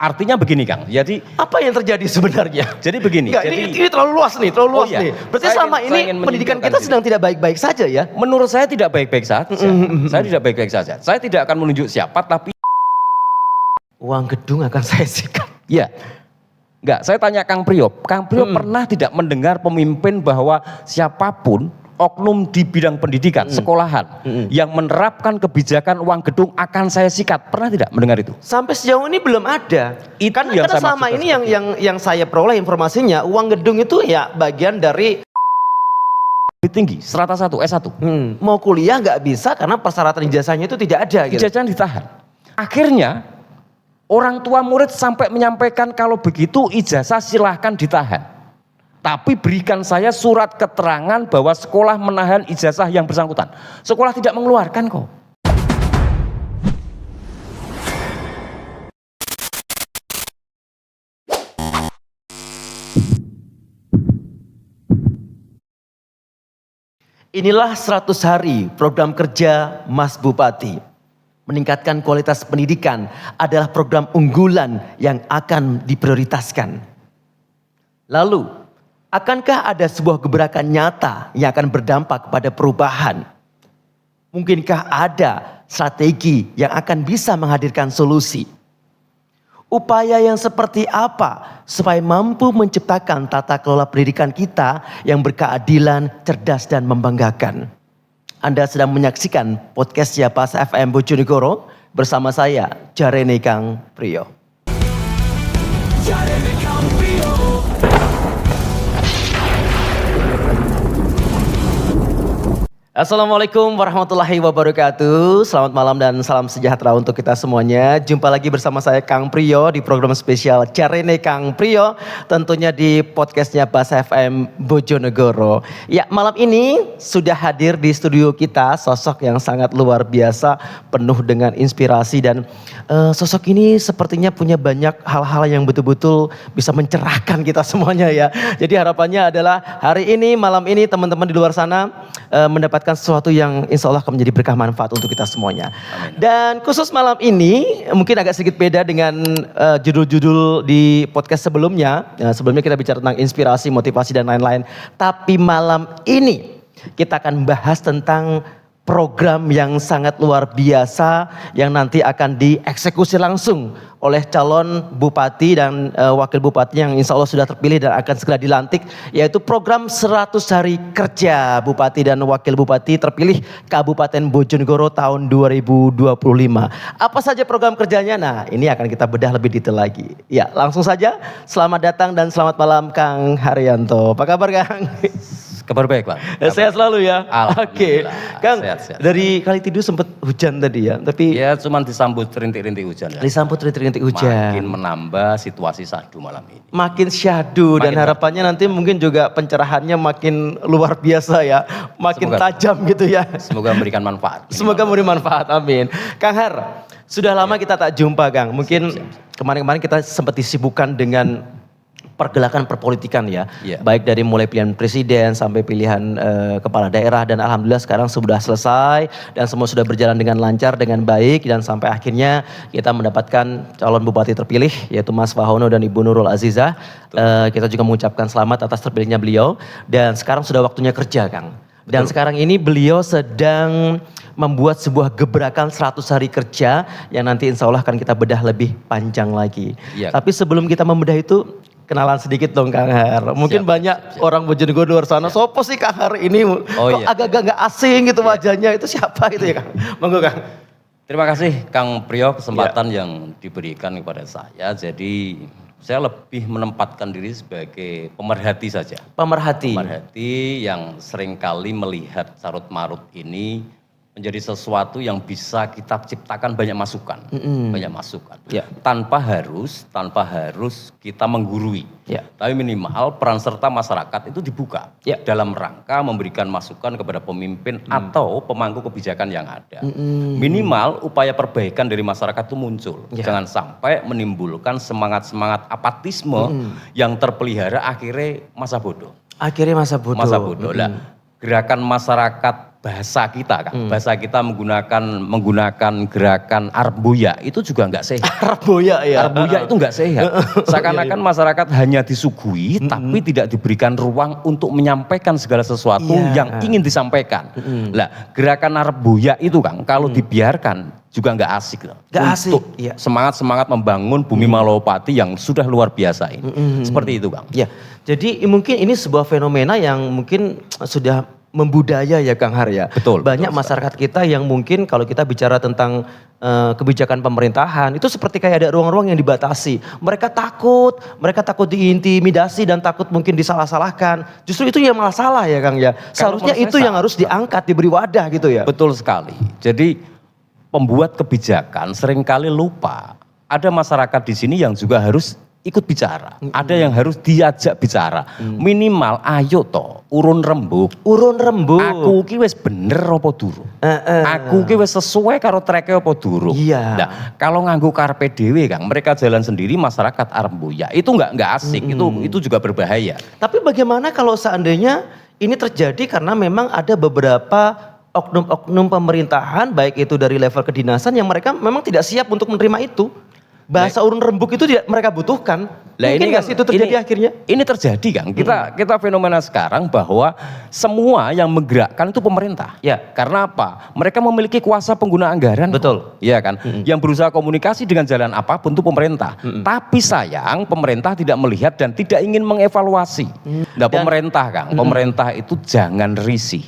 Artinya begini Kang, jadi Apa yang terjadi sebenarnya? jadi begini. Enggak, Jadi ini terlalu luas nih, terlalu luas iya. nih. Berarti Saya selama ingin- ini saya ingin pendidikan menyimpulkan kita gini. sedang tidak baik-baik saja ya? menurut saya tidak baik-baik saja. Saya tidak baik-baik saja. Saya tidak akan menunjuk siapa, tapi Uang gedung akan saya sikat. ya. Enggak, saya tanya Kang Priyo. Kang Priyo pernah tidak mendengar pemimpin bahwa siapapun oknum di bidang pendidikan, sekolahan yang menerapkan kebijakan uang gedung akan saya sikat. Pernah tidak mendengar itu? Sampai sejauh ini belum ada. Itu Karena yang saya selama maksudkan ini seperti yang saya peroleh informasinya, uang gedung itu ya bagian dari Lebih tinggi, strata 1, S1. mau kuliah nggak bisa karena persyaratan ijazahnya itu tidak ada gitu. Jajan ditahan. Akhirnya orang tua murid sampai menyampaikan kalau begitu ijazah silahkan ditahan. Tapi berikan saya surat keterangan bahwa sekolah menahan ijazah yang bersangkutan. Sekolah tidak mengeluarkan kok. Inilah 100 hari program kerja Mas Bupati. Meningkatkan kualitas pendidikan adalah program unggulan yang akan diprioritaskan. Lalu, akankah ada sebuah gebrakan nyata yang akan berdampak pada perubahan? Mungkinkah ada strategi yang akan bisa menghadirkan solusi? Upaya yang seperti apa supaya mampu menciptakan tata kelola pendidikan kita yang berkeadilan, cerdas dan membanggakan? Anda sedang menyaksikan podcast Siapas FM Bojonegoro bersama saya Jarene Kang Priyo. Assalamualaikum warahmatullahi wabarakatuh. Selamat malam dan salam sejahtera untuk kita semuanya. Jumpa lagi bersama saya Kang Priyo di program spesial Jarene Kang Priyo. Tentunya di podcastnya Bas FM Bojonegoro. Ya, malam ini sudah hadir di studio kita sosok yang sangat luar biasa, penuh dengan inspirasi dan sosok ini sepertinya punya banyak hal-hal yang betul-betul bisa mencerahkan kita semuanya ya. Jadi harapannya adalah hari ini, malam ini teman-teman di luar sana mendapatkan sesuatu yang insya Allah akan menjadi berkah manfaat untuk kita semuanya. Amin. Dan khusus malam ini mungkin agak sedikit beda dengan judul-judul di podcast sebelumnya. Sebelumnya kita bicara tentang inspirasi, motivasi dan lain-lain. Tapi malam ini kita akan bahas tentang program yang sangat luar biasa yang nanti akan dieksekusi langsung oleh calon bupati dan wakil bupati yang insya Allah sudah terpilih dan akan segera dilantik, yaitu program 100 hari kerja bupati dan wakil bupati terpilih Kabupaten Bojonegoro tahun 2025. Apa saja program kerjanya? Nah, ini akan kita bedah lebih detail lagi. Ya, langsung saja selamat datang dan selamat malam Kang Haryanto. Apa kabar Kang? Kabar baik Pak. Sehat selalu ya. Oke, Alhamdulillah, Kang. sehat. Dari Kali Tidur sempat hujan tadi ya, tapi Ya cuman disambut rintik-rintik hujan ya. disambut rintik-rintik hujan. Makin menambah situasi syahdu malam ini. Makin syahdu dan Makin harapannya nanti mungkin juga pencerahannya makin luar biasa ya, makin Semoga. tajam gitu ya. Semoga memberikan manfaat. Semoga memberi manfaat, amin. Kang Har, sudah lama kita tak jumpa Kang. Mungkin kemarin-kemarin kita sempat disibukkan dengan pergelakan perpolitikan ya. Iya. Baik dari mulai pilihan presiden sampai pilihan kepala daerah dan alhamdulillah sekarang sudah selesai dan semua sudah berjalan dengan lancar, dengan baik dan sampai akhirnya kita mendapatkan calon bupati terpilih yaitu Mas Wahono dan Ibu Nurul Azizah. Kita juga mengucapkan selamat atas terpilihnya beliau dan sekarang sudah waktunya kerja Kang. Dan sekarang ini beliau sedang membuat sebuah gebrakan 100 hari kerja yang nanti insya Allah akan kita bedah lebih panjang lagi. Iya. Tapi sebelum kita membedah itu, kenalan sedikit dong Kang Har. Mungkin Siap, banyak orang Bojonegoro di luar sana, sopo sih Kang Har ini kok iya. agak-agak asing gitu wajahnya, itu siapa itu ya Kang? Monggo Kang. Terima kasih Kang Priyo kesempatan yang diberikan kepada saya. Jadi saya lebih menempatkan diri sebagai pemerhati saja. Pemerhati. Pemerhati yang seringkali melihat carut marut ini menjadi sesuatu yang bisa kita ciptakan banyak masukan. Banyak masukan. Ya. Tanpa harus kita menggurui. Ya. Tapi minimal peran serta masyarakat itu dibuka. Ya. Dalam rangka memberikan masukan kepada pemimpin atau pemangku kebijakan yang ada. Minimal upaya perbaikan dari masyarakat itu muncul. Ya. Jangan sampai menimbulkan semangat-semangat apatisme yang terpelihara akhirnya masa bodoh. Akhirnya masa bodoh. Masa bodoh lah. Gerakan masyarakat bahasa kita kan, bahasa kita menggunakan gerakan arbuya itu juga nggak sehat. Arboya ya. Arbuya itu nggak sehat. Seakan-akan masyarakat hanya disuguhi tapi tidak diberikan ruang untuk menyampaikan segala sesuatu yang ingin disampaikan. Lah gerakan arbuya itu kan kalau dibiarkan juga nggak asik. Nggak asik. Untuk semangat membangun bumi Malowapati yang sudah luar biasa ini. Seperti itu Kang. Ya, jadi mungkin ini sebuah fenomena yang mungkin sudah membudaya ya Kang Har ya. Betul. Banyak masyarakat kita yang mungkin kalau kita bicara tentang kebijakan pemerintahan itu seperti kayak ada ruang-ruang yang dibatasi. Mereka takut diintimidasi dan takut mungkin disalah-salahkan. Justru itu yang malah salah ya Kang ya. Seharusnya itu yang harus diangkat, diberi wadah gitu ya. Betul sekali. Jadi pembuat kebijakan seringkali lupa ada masyarakat di sini yang juga harus ikut bicara. Ada yang harus diajak bicara. Minimal ayo toh urun rembuk. Urun rembuk. Aku ki wis bener apa durung? Aku ki wis sesuai karo treke apa durung? Iya. Nah, kalau nganggo karpe dhewe Kang, mereka jalan sendiri masyarakat arembuya. Itu nggak asik. Itu juga berbahaya. Tapi bagaimana kalau seandainya ini terjadi karena memang ada beberapa oknum-oknum pemerintahan baik itu dari level kedinasan yang mereka memang tidak siap untuk menerima itu. Bahasa urun rembuk itu tidak mereka butuhkan. Lah Mungkin ini nggak sih itu terjadi akhirnya? Ini terjadi Kang. Kita fenomena sekarang bahwa semua yang menggerakkan itu pemerintah. Ya. Karena apa? Mereka memiliki kuasa pengguna anggaran. Betul. Iya kan? Yang berusaha komunikasi dengan jalan apapun itu pemerintah. Tapi sayang pemerintah tidak melihat dan tidak ingin mengevaluasi. Nah, pemerintah Kang, pemerintah itu jangan risih.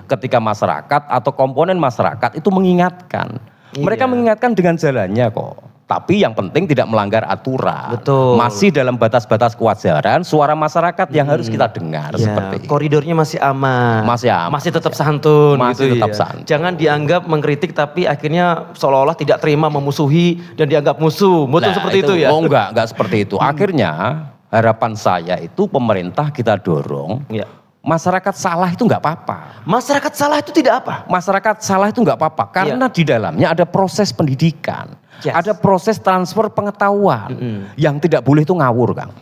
Ketika masyarakat atau komponen masyarakat itu mengingatkan. Mereka mengingatkan dengan jalannya kok. Tapi yang penting tidak melanggar aturan. Betul. Masih dalam batas-batas kewajaran, suara masyarakat yang harus kita dengar seperti itu. Koridornya masih aman. Masih aman. Masih tetap santun. Masih gitu tetap ya. santun. Jangan dianggap mengkritik tapi akhirnya seolah-olah tidak terima, memusuhi dan dianggap musuh. Betul seperti itu ya? Oh enggak seperti itu. Akhirnya harapan saya itu pemerintah kita dorong. Ya. Masyarakat salah itu nggak apa-apa. Masyarakat salah itu tidak apa? Masyarakat salah itu nggak apa-apa karena di dalamnya ada proses pendidikan, ada proses transfer pengetahuan yang tidak boleh itu ngawur Kang.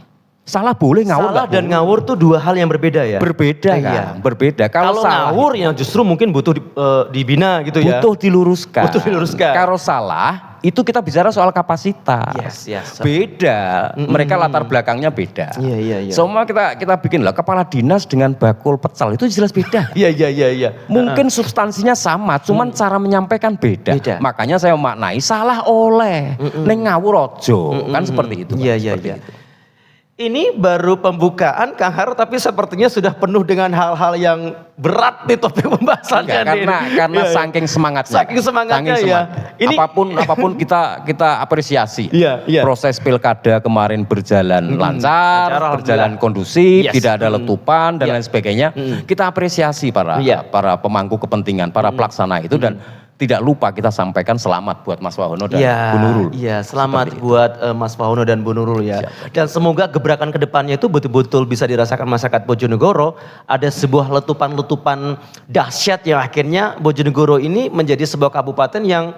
Salah boleh ngawur. Salah dan ngawur tuh dua hal yang berbeda ya. Berbeda Kang, berbeda. Kalau salah, ngawur yang justru mungkin butuh dibina gitu ya. Butuh diluruskan. Butuh diluruskan. Kalau salah itu kita bicara soal kapasitas. Yes. Beda. Mereka latar belakangnya beda. Iya. Semua kita bikin lah kepala dinas dengan bakul pecel itu jelas beda. Iya. Mungkin substansinya sama, cuman cara menyampaikan beda. Makanya saya memaknai salah oleh, neng ngawur ojo, kan seperti itu. Iya. Ini baru pembukaan Kang Har, tapi sepertinya sudah penuh dengan hal-hal yang berat nih topik pembahasannya. Karena saking semangatnya. Saking semangatnya ya. Ini apapun kita apresiasi. Iya. Proses pilkada kemarin berjalan lancar, berjalan kondusif, tidak ada letupan dan lain sebagainya. Kita apresiasi para pemangku kepentingan, para pelaksana itu dan tidak lupa kita sampaikan selamat buat Mas Wahono dan Bu Nurul. Iya, selamat buat Mas Wahono dan Bu Nurul ya. Dan semoga gebrakan kedepannya itu betul-betul bisa dirasakan masyarakat Bojonegoro. Ada sebuah letupan-letupan dahsyat yang akhirnya Bojonegoro ini menjadi sebuah kabupaten yang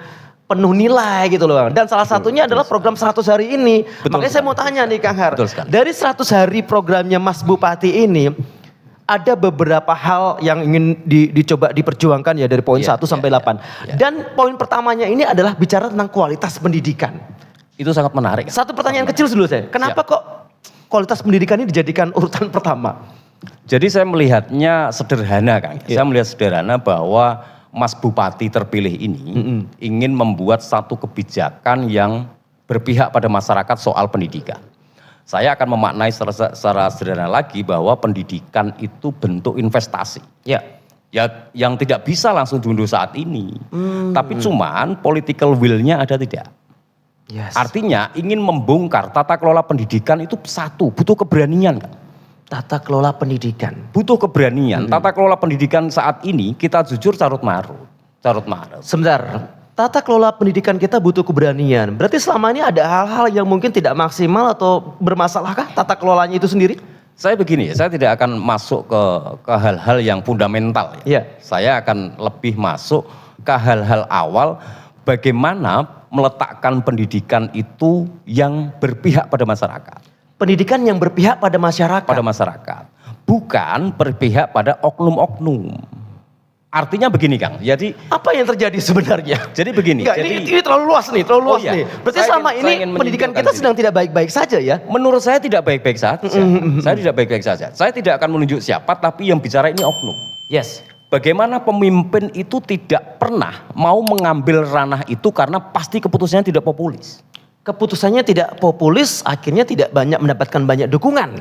penuh nilai gitu loh. Dan salah satunya adalah program 100 hari ini. Makanya saya mau tanya nih Kang Har. Dari 100 hari programnya Mas Bupati ini, ada beberapa hal yang ingin dicoba diperjuangkan ya dari poin 1 sampai 8. Dan poin pertamanya ini adalah bicara tentang kualitas pendidikan. Itu sangat menarik. Satu pertanyaan kecil dulu saya. Kenapa kok kualitas pendidikan ini dijadikan urutan pertama? Jadi saya melihatnya sederhana Kang. Saya melihat sederhana bahwa Mas Bupati terpilih ini ingin membuat satu kebijakan yang berpihak pada masyarakat soal pendidikan. Saya akan memaknai secara sederhana lagi bahwa pendidikan itu bentuk investasi. Ya, yang tidak bisa langsung diunduh saat ini. Tapi cuman political will-nya ada tidak. Artinya ingin membongkar tata kelola pendidikan itu satu, butuh keberanian kan. Tata kelola pendidikan. Butuh keberanian. Tata kelola pendidikan saat ini kita jujur carut marut. Sebentar. Tata kelola pendidikan kita butuh keberanian. Berarti selama ini ada hal-hal yang mungkin tidak maksimal atau bermasalahkah tata kelolanya itu sendiri? Saya begini, saya tidak akan masuk ke hal-hal yang fundamental. Saya akan lebih masuk ke hal-hal awal bagaimana meletakkan pendidikan itu yang berpihak pada masyarakat. Pendidikan yang berpihak pada masyarakat? Pada masyarakat. Bukan berpihak pada oknum-oknum. Artinya begini Kang, jadi Apa yang terjadi sebenarnya? begini. Enggak, Jadi ini terlalu luas nih, terlalu luas iya. nih. Berarti Saya selama ingin ini pendidikan menyimpulkan kita sini. sedang tidak baik-baik saja ya? menurut saya tidak baik-baik saja. Saya tidak baik-baik saja. Saya tidak akan menunjuk siapa, tapi yang bicara ini oknum. Yes. Bagaimana pemimpin itu tidak pernah mau mengambil ranah itu karena pasti keputusannya tidak populis. Keputusannya tidak populis, akhirnya tidak banyak mendapatkan banyak dukungan.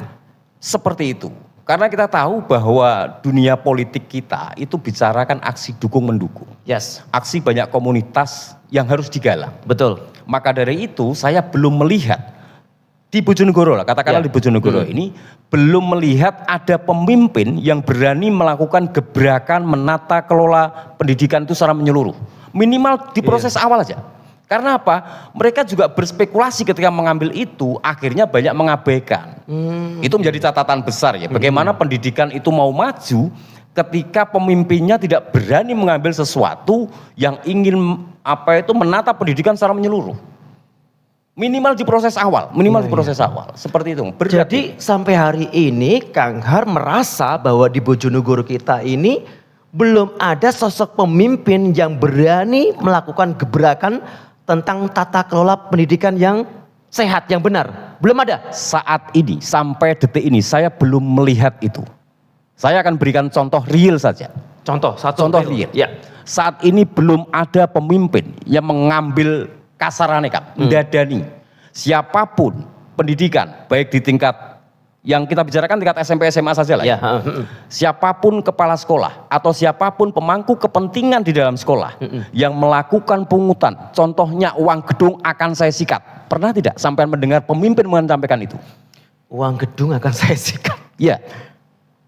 Seperti itu. Karena kita tahu bahwa dunia politik kita itu bicarakan aksi dukung mendukung. Yes. Aksi banyak komunitas yang harus digalang. Betul. Maka dari itu saya belum melihat di Bojonegoro lah, katakanlah Ya. di Bojonegoro ini belum melihat ada pemimpin yang berani melakukan gebrakan menata kelola pendidikan itu secara menyeluruh. Minimal di proses awal aja. Karena apa? Mereka juga berspekulasi ketika mengambil itu, akhirnya banyak mengabaikan. Itu menjadi catatan besar ya. Bagaimana pendidikan itu mau maju ketika pemimpinnya tidak berani mengambil sesuatu yang ingin menata pendidikan secara menyeluruh. Minimal di proses awal, awal. Seperti itu. Jadi sampai hari ini Kang Har merasa bahwa di Bojonegoro kita ini belum ada sosok pemimpin yang berani melakukan gebrakan tentang tata kelola pendidikan yang sehat, yang benar. Belum ada. Saat ini, sampai detik ini, saya belum melihat itu. Saya akan berikan contoh real saja. Contoh real. Ya. Saat ini belum ada pemimpin yang mengambil kasarannya Kang, mendadani siapapun pendidikan, baik di tingkat yang kita bicarakan tingkat SMP SMA saja lah. Ya. Siapapun kepala sekolah atau siapapun pemangku kepentingan di dalam sekolah yang melakukan pungutan, contohnya uang gedung akan saya sikat. Pernah tidak sampai mendengar pemimpin menyampaikan itu? Uang gedung akan saya sikat. Iya.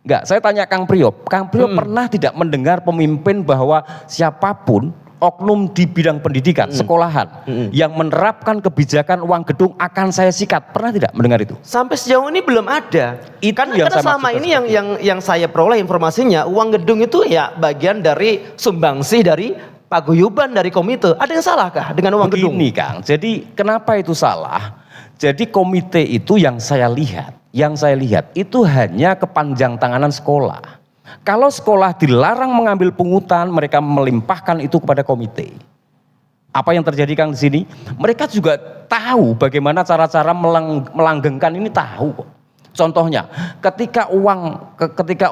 Enggak, saya tanya Kang Priyo. Kang Priyo pernah tidak mendengar pemimpin bahwa siapapun oknum di bidang pendidikan, sekolahan yang menerapkan kebijakan uang gedung akan saya sikat. Pernah tidak mendengar itu? Sampai sejauh ini belum ada. Itu Karena yang saya selama maksudkan ini seperti yang saya peroleh informasinya, uang gedung itu ya bagian dari sumbangsih dari paguyuban dari komite. Ada yang salahkah dengan uang gedung? Begini Kang, jadi kenapa itu salah? Jadi komite itu yang saya lihat itu hanya kepanjang tanganan sekolah. Kalau sekolah dilarang mengambil pungutan, mereka melimpahkan itu kepada komite. Apa yang terjadi Kang di sini? Mereka juga tahu bagaimana cara-cara melanggengkan ini, tahu kok. Contohnya, ketika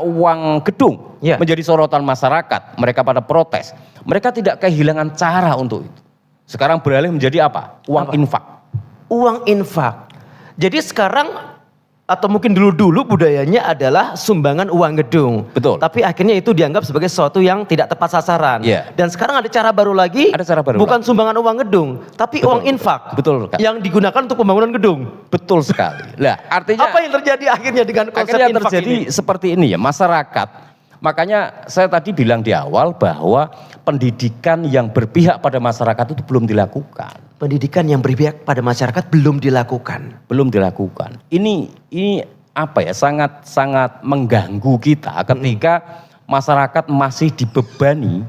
uang gedung menjadi sorotan masyarakat, mereka pada protes. Mereka tidak kehilangan cara untuk itu. Sekarang beralih menjadi apa? Infak. Uang infak. Jadi sekarang atau mungkin dulu-dulu budayanya adalah sumbangan uang gedung. Betul. Tapi akhirnya itu dianggap sebagai sesuatu yang tidak tepat sasaran. Yeah. Dan sekarang ada cara baru lagi. Ada cara baru. Bukan sumbangan uang gedung, tapi uang infak. Betul. Kak. Yang digunakan untuk pembangunan gedung. Betul sekali. Lah, artinya apa yang terjadi akhirnya dengan konsep akhirnya infak terjadi ini? seperti ini ya, masyarakat. Makanya saya tadi bilang di awal bahwa pendidikan yang berpihak pada masyarakat itu belum dilakukan. Pendidikan yang berpihak pada masyarakat belum dilakukan. Belum dilakukan. Ini apa ya, sangat mengganggu kita ketika masyarakat masih dibebani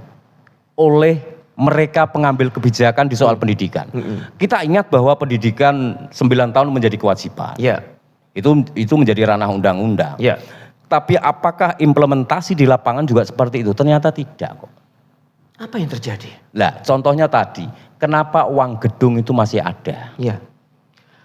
oleh mereka pengambil kebijakan di soal pendidikan. Kita ingat bahwa pendidikan 9 tahun menjadi kewajiban. Ya. Itu menjadi ranah undang-undang. Ya. Tapi apakah implementasi di lapangan juga seperti itu? Ternyata tidak kok. Apa yang terjadi? Lah, contohnya tadi, kenapa uang gedung itu masih ada? Ya.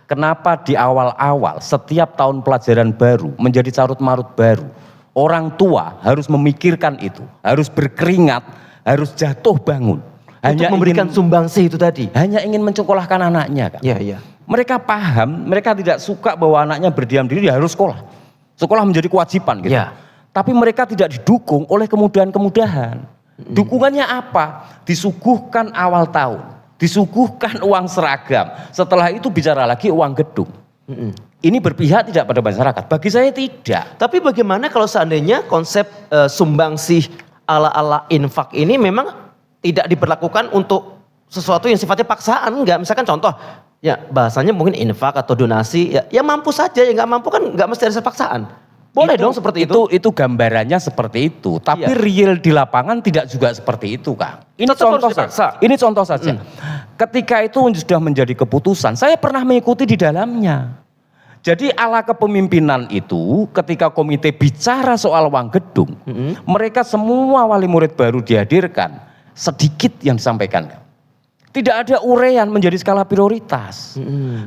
Kenapa di awal-awal setiap tahun pelajaran baru menjadi carut-marut baru? Orang tua harus memikirkan itu, harus berkeringat, harus jatuh bangun. Untuk memberikan sumbangsih itu tadi. Hanya ingin mencekolahkan anaknya kan. Iya, iya. Mereka paham, mereka tidak suka bahwa anaknya berdiam diri, dia harus sekolah. Sekolah menjadi kewajiban gitu. Ya. Tapi mereka tidak didukung oleh kemudahan-kemudahan. Dukungannya apa? Disuguhkan awal tahun, disuguhkan uang seragam. Setelah itu bicara lagi uang gedung. Ini berpihak tidak pada masyarakat? Bagi saya tidak. Tapi bagaimana kalau seandainya konsep sumbangsih ala-ala infak ini memang tidak diberlakukan untuk sesuatu yang sifatnya paksaan, enggak? Misalkan contoh, ya bahasanya mungkin infak atau donasi, ya mampu saja, ya nggak mampu kan nggak mesti ada paksaan. Boleh dong seperti itu. Itu gambarannya seperti itu. Tapi real di lapangan tidak juga seperti itu, Kang. Ini contoh saja. Ketika itu sudah menjadi keputusan, saya pernah mengikuti di dalamnya. Jadi ala kepemimpinan itu ketika komite bicara soal uang gedung, mereka semua wali murid baru dihadirkan, sedikit yang disampaikan. Tidak ada uraian menjadi skala prioritas.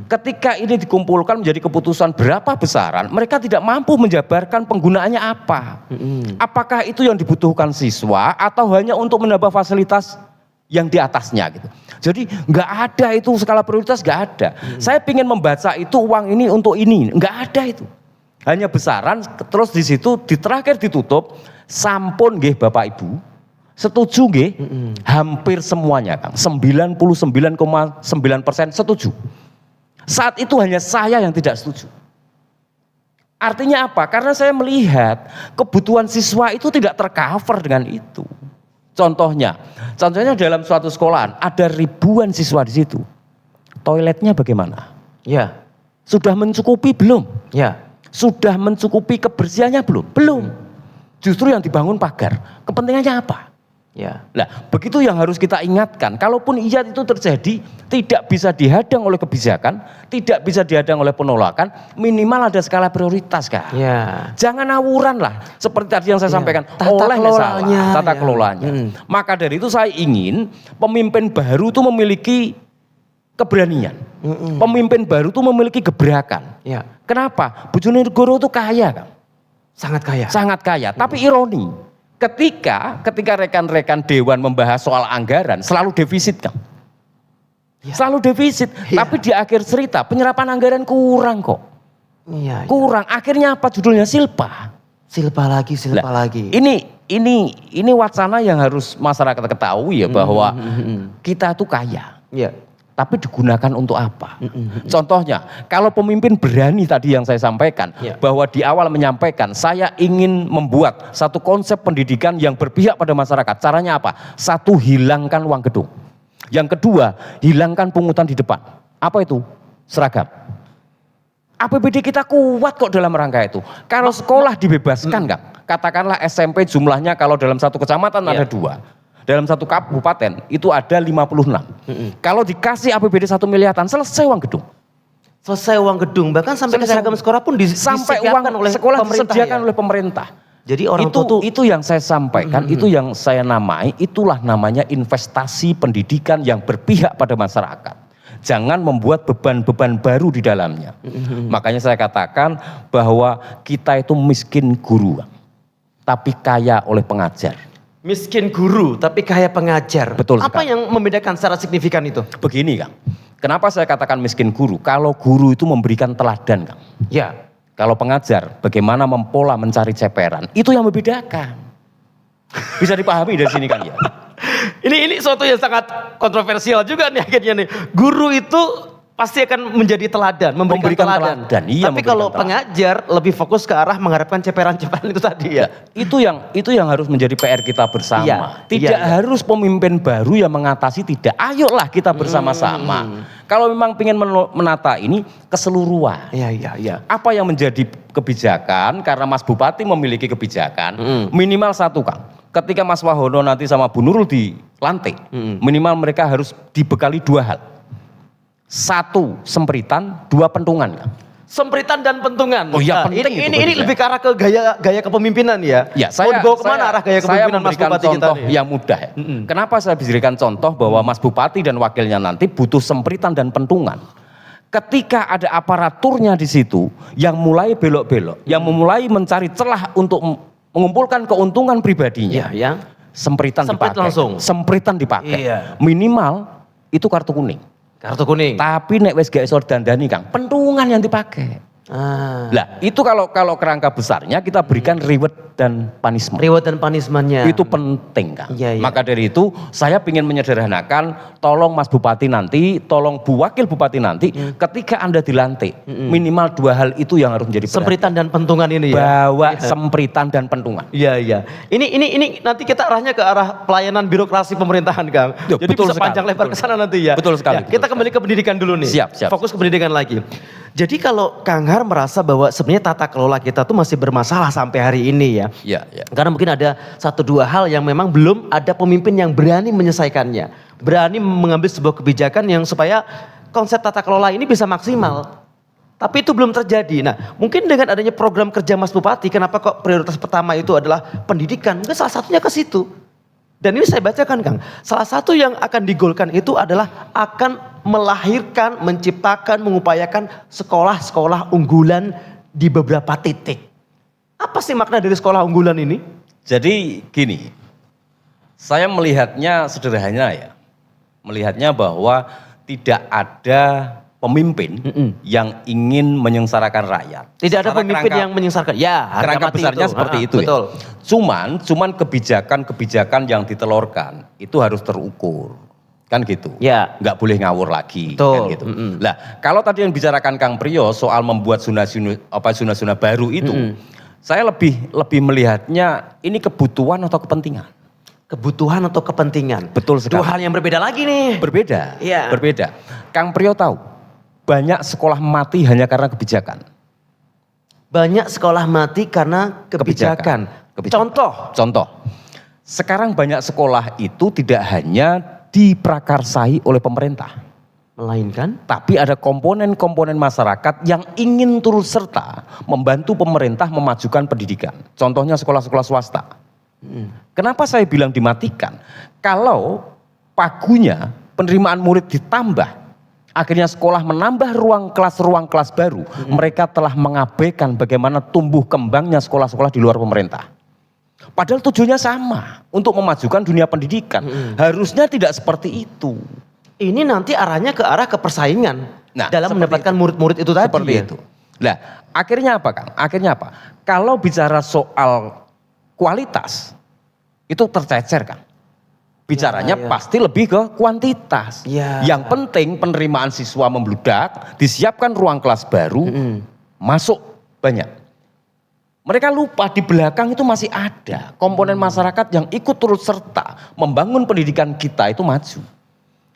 Ketika ini dikumpulkan menjadi keputusan berapa besaran, mereka tidak mampu menjabarkan penggunaannya apa. Apakah itu yang dibutuhkan siswa atau hanya untuk menambah fasilitas yang di atasnya gitu. Jadi nggak ada itu skala prioritas, nggak ada. Saya ingin membaca itu uang ini untuk ini, nggak ada itu. Hanya besaran, terus di situ di terakhir ditutup, sampun nggih Bapak Ibu, setuju nggih? Hampir semuanya Kang, 99,9% setuju. Saat itu hanya saya yang tidak setuju. Artinya apa? Karena saya melihat kebutuhan siswa itu tidak tercover dengan itu. Contohnya dalam suatu sekolahan ada ribuan siswa di situ. Toiletnya bagaimana? Ya. Sudah mencukupi belum? Ya. Sudah mencukupi kebersihannya belum? Belum. Justru yang dibangun pagar. Kepentingannya apa? Ya. Nah, begitu yang harus kita ingatkan. Kalaupun iya itu terjadi, tidak bisa dihadang oleh kebijakan, tidak bisa dihadang oleh penolakan, minimal ada skala prioritas Kak. Ya. Jangan awuran lah, seperti tadi yang saya sampaikan, Tata oleh kelolanya, salah, tata ya. kelolanya. Maka dari itu saya ingin pemimpin baru itu memiliki keberanian. Pemimpin baru itu memiliki gebrakan. Ya. Kenapa? Bojonegoro itu kaya Kang. Sangat kaya. Sangat kaya, tapi ironi. Ketika rekan-rekan dewan membahas soal anggaran selalu defisit Kang. Selalu defisit, tapi di akhir cerita penyerapan anggaran kurang kok. Iya. Kurang. Akhirnya apa judulnya? Silpa. Silpa lagi. Ini wacana yang harus masyarakat ketahui ya bahwa kita tuh kaya. Iya. Tapi digunakan untuk apa? Contohnya, kalau pemimpin berani tadi yang saya sampaikan, bahwa di awal menyampaikan, saya ingin membuat satu konsep pendidikan yang berpihak pada masyarakat. Caranya apa? Satu, hilangkan uang gedung. Yang kedua, hilangkan pungutan di depan. Apa itu? Seragam. APBD kita kuat kok dalam rangka itu. Kalau sekolah dibebaskan, katakanlah SMP jumlahnya kalau dalam satu kecamatan ada 2. Dalam satu kabupaten itu ada 56. Kalau dikasih APBD 1 miliaran, selesai uang gedung. Selesai uang gedung, bahkan sampai ke seragam sekolah pun sampai uang oleh sekolah pemerintah, disediakan ya? oleh pemerintah. Jadi orang itu yang saya sampaikan, itu yang saya namai, itulah namanya investasi pendidikan yang berpihak pada masyarakat. Jangan membuat beban-beban baru di dalamnya. Makanya saya katakan bahwa kita itu miskin guru, tapi kaya oleh pengajar. Miskin guru tapi kaya pengajar. Betul Apa sekali. yang membedakan secara signifikan itu? Begini Kang, kenapa saya katakan miskin guru? Kalau guru itu memberikan teladan Kang. Ya. Kalau pengajar bagaimana mempola mencari ceperan, itu yang membedakan. Bisa dipahami dari sini kan ya? Ini suatu yang sangat kontroversial juga nih akhirnya nih. Guru itu pasti akan menjadi teladan, memberikan teladan. Iya, tapi kalau pengajar lebih fokus ke arah mengharapkan ceperan-ceperan itu tadi ya. Itu yang harus menjadi PR kita bersama. Iya, Tidak harus pemimpin baru yang mengatasi, tidak. Ayolah kita bersama-sama. Kalau memang ingin menata ini keseluruhan. Iya. Apa yang menjadi kebijakan, karena Mas Bupati memiliki kebijakan, minimal satu Kang. Ketika Mas Wahono nanti sama Bu Nurul dilantik, minimal mereka harus dibekali 2 hal. 1, sempritan, 2, pentungan. Sempritan dan pentungan. Oh iya, penting ini lebih ke arah ke gaya kepemimpinan ya. Ya, mau dibawa kemana arah gaya kepemimpinan Mas Bupati kita contoh yang mudah. Kenapa saya berikan contoh bahwa Mas Bupati dan wakilnya nanti butuh sempritan dan pentungan. Ketika ada aparaturnya di situ yang mulai belok-belok, yang mulai mencari celah untuk mengumpulkan keuntungan pribadinya. Iya. Sempritan dipakai. Sempritan dipakai. Iya. Minimal itu kartu kuning. Kartu kuning. Tapi nek wis gak iso dandani Kang, pentungan yang dipakai. Lah, itu kalau kerangka besarnya kita berikan reward dan punishment. Reward dan punishment-nya. Itu penting Kang. Iya. Maka dari itu saya ingin menyederhanakan, tolong Mas Bupati nanti, tolong Bu Wakil Bupati nanti, ketika Anda dilantik, minimal 2 hal itu yang harus menjadi perhatian. Sempritan dan pentungan ini ya. Bawa sempritan dan pentungan. Iya. Ini nanti kita arahnya ke arah pelayanan birokrasi pemerintahan Kang. Jadi betul bisa sekali, panjang lebar ke sana nanti ya. Betul sekali. Kita kembali ke pendidikan dulu nih. Siap. Fokus ke pendidikan lagi. Jadi kalau Kang Har merasa bahwa sebenarnya tata kelola kita tuh masih bermasalah sampai hari ini ya. Iya. Karena mungkin ada 1-2 hal yang memang belum ada pemimpin yang berani menyelesaikannya. Berani mengambil sebuah kebijakan yang supaya konsep tata kelola ini bisa maksimal. Tapi itu belum terjadi. Nah, mungkin dengan adanya program kerja Mas Bupati, kenapa kok prioritas pertama itu adalah pendidikan? Mungkin salah satunya ke situ. Dan ini saya bacakan Kang, salah satu yang akan digolkan itu adalah akan melahirkan, menciptakan, mengupayakan sekolah-sekolah unggulan di beberapa titik. Apa sih makna dari sekolah unggulan ini? Jadi gini, saya melihatnya sederhana ya. Melihatnya bahwa tidak ada pemimpin yang ingin menyengsarakan rakyat. Tidak ada Secara pemimpin kerangka- yang menyengsarakan. Ya, harga kerangka mati besarnya itu. seperti itu Betul. ya. Cuman kebijakan-kebijakan yang ditelurkan itu harus terukur. Kan gitu. Ya. Nggak boleh ngawur lagi. Betul. Kan gitu. Lah, kalau tadi yang bicarakan Kang Priyo soal membuat zona-zona baru itu, saya lebih melihatnya ini kebutuhan atau kepentingan. Kebutuhan atau kepentingan. Betul sekali. Dua hal yang berbeda lagi nih. Berbeda. Iya. Berbeda. Kang Priyo tahu, banyak sekolah mati hanya karena kebijakan. Banyak sekolah mati karena kebijakan. Contoh, sekarang banyak sekolah itu tidak hanya diprakarsai oleh pemerintah, Melainkan tapi ada komponen-komponen masyarakat yang ingin turut serta membantu pemerintah memajukan pendidikan. Contohnya sekolah-sekolah swasta. Kenapa saya bilang dimatikan? Kalau pagunya penerimaan murid ditambah, akhirnya sekolah menambah ruang kelas baru, mereka telah mengabaikan bagaimana tumbuh kembangnya sekolah-sekolah di luar pemerintah. Padahal tujuannya sama, untuk memajukan dunia pendidikan. Harusnya tidak seperti itu. ini nanti arahnya ke arah kepersaingan dalam seperti mendapatkan murid-murid itu tadi. Seperti ya? itu. Nah, akhirnya apa Kang? Akhirnya apa? Kalau bicara soal kualitas, itu tercecer Kang. Bicaranya Ya. pasti lebih ke kuantitas. Ya. Yang penting penerimaan siswa membludak, disiapkan ruang kelas baru, masuk banyak. Mereka lupa di belakang itu masih ada komponen masyarakat yang ikut turut serta membangun pendidikan kita itu maju.